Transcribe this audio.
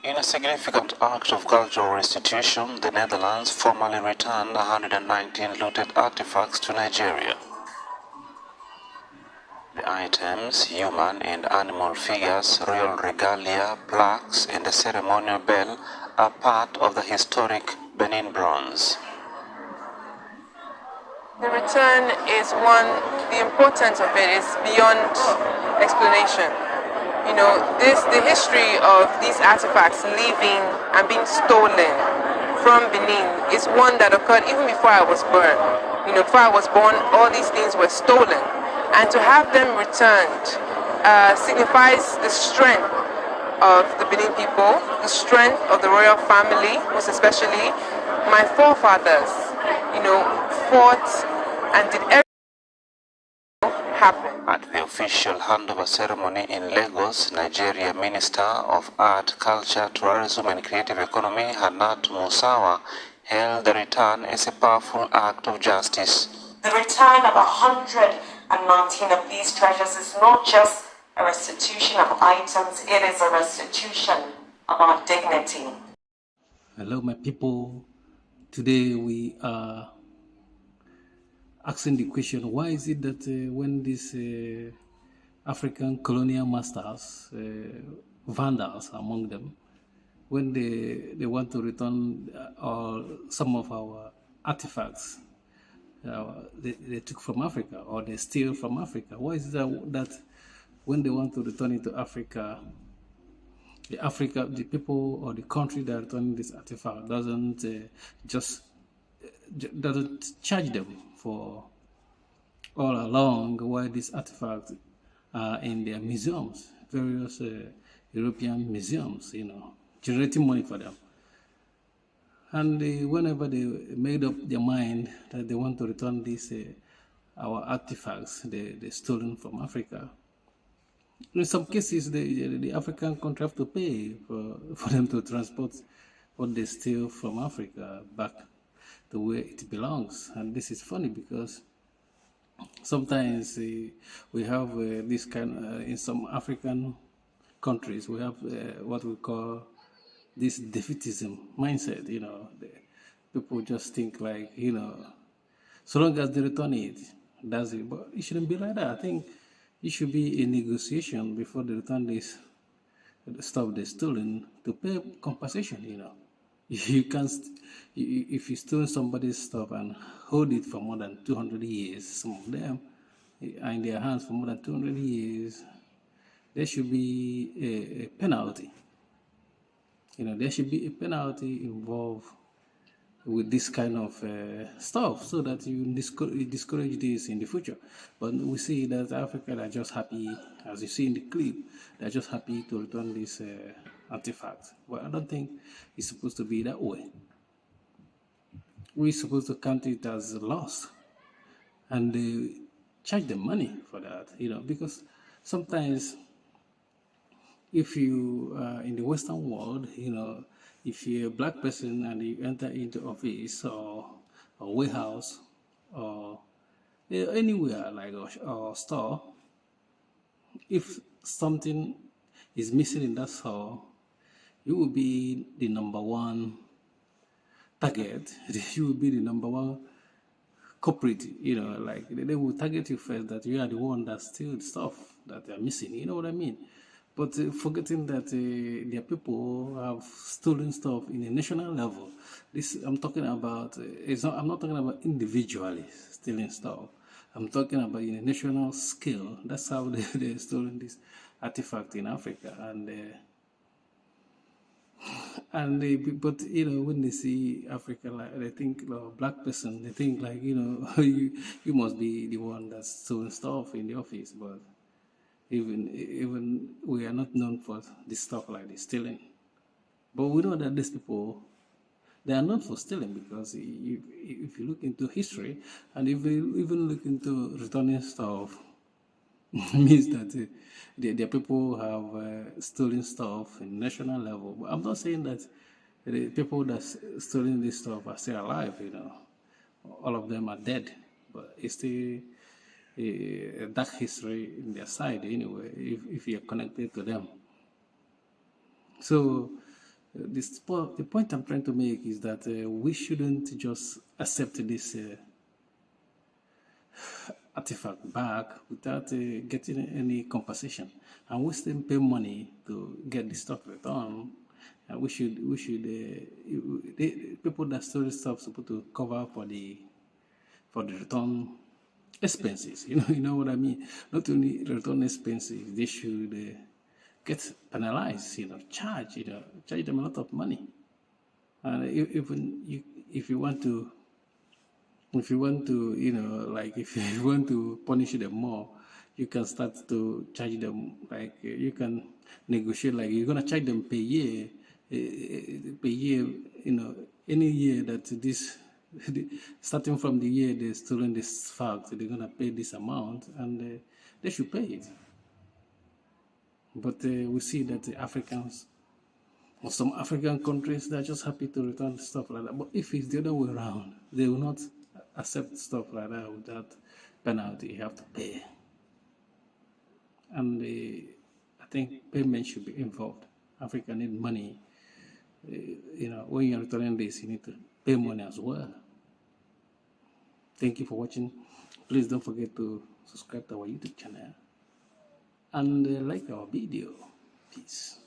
In a significant act of cultural restitution, the Netherlands formally returned 119 looted artifacts to Nigeria. The items, human and animal figures, royal regalia, plaques, and the ceremonial bell are part of the historic Benin bronze. The return is one, the importance of it is beyond explanation. The history of these artifacts leaving and being stolen from Benin is one that occurred even before I was born. Before I was born, all these things were stolen. And to have them returned signifies the strength of the Benin people, the strength of the royal family, most especially my forefathers, fought and did everything happen. At the official handover ceremony in Lagos, Nigeria Minister of Art, Culture, Tourism and Creative Economy, Hannat Musawa, hailed the return as a powerful act of justice. The return of 119 of these treasures is not just a restitution of items, it is a restitution of our dignity. Hello, my people. Today we are asking the question, why is it that when these African colonial masters, vandals among them, when they want to return some of our artifacts they took from Africa or they steal from Africa, why is it that when they want to return it to Africa, the people or the country that are returning this artifact doesn't doesn't charge them for all along why these artifacts are in their museums, various European museums, generating money for them. And whenever they made up their mind that they want to return these our artifacts they stolen from Africa, in some cases the African country have to pay for them to transport what they steal from Africa back to where it belongs. And this is funny because sometimes we have this kind in some African countries we have what we call this defeatism mindset. The people just think like, so long as they return it, that's it. But it shouldn't be like that. I think it should be a negotiation before they return this stuff they stolen to pay compensation. You can't, if you steal somebody's stuff and hold it for more than 200 years, some of them are in their hands for more than 200 years, there should be a penalty. There should be a penalty involved with this kind of stuff so that you discourage this in the future. But we see that Africa are just happy, as you see in the clip, they're just happy to return this artifact. Well, I don't think it's supposed to be that way. We're supposed to count it as a loss and charge them money for that, because sometimes if you in the Western world, if you're a black person and you enter into office or warehouse or anywhere like a store, if something is missing in that store, you will be the number one target. You will be the number one culprit. Like they will target you first, that you are the one that steals stuff that they're missing. You know what I mean? But forgetting that their people have stolen stuff in a national level. This I'm talking about. I'm not talking about individually stealing stuff. I'm talking about in a national scale. That's how they're stolen this artifact in Africa. But when they see Africa, like they think black person, they think like you must be the one that's stolen stuff in the office, but. Even we are not known for this stuff like this stealing, but we know that these people, they are known for stealing because if you look into history and if you even look into returning stuff, means that their people have stolen stuff in national level. But I'm not saying that the people that's stealing this stuff are still alive. All of them are dead, but it's still a dark history in their side anyway, if you're connected to them. So the point I'm trying to make is that we shouldn't just accept this artifact back without getting any compensation, and we still pay money to get the stuff returned. We should the people that store the stuff supposed to cover for the return expenses. You know what I mean. Not only return expenses, they should get penalized. Charge them a lot of money. And if you want to, if you want to punish them more, you can start to charge them, like you can negotiate, like you're gonna charge them per year, any year that this, starting from the year they stolen this fact, they're gonna pay this amount, and they should pay it. But we see that the Africans, or some African countries, they're just happy to return stuff like that. But if it's the other way around, they will not accept stuff like that without penalty. You have to pay. And I think payment should be involved. Africa need money. When you're returning this, you need to pay money as well. Thank you for watching. Please don't forget to subscribe to our YouTube channel and like our video. Peace.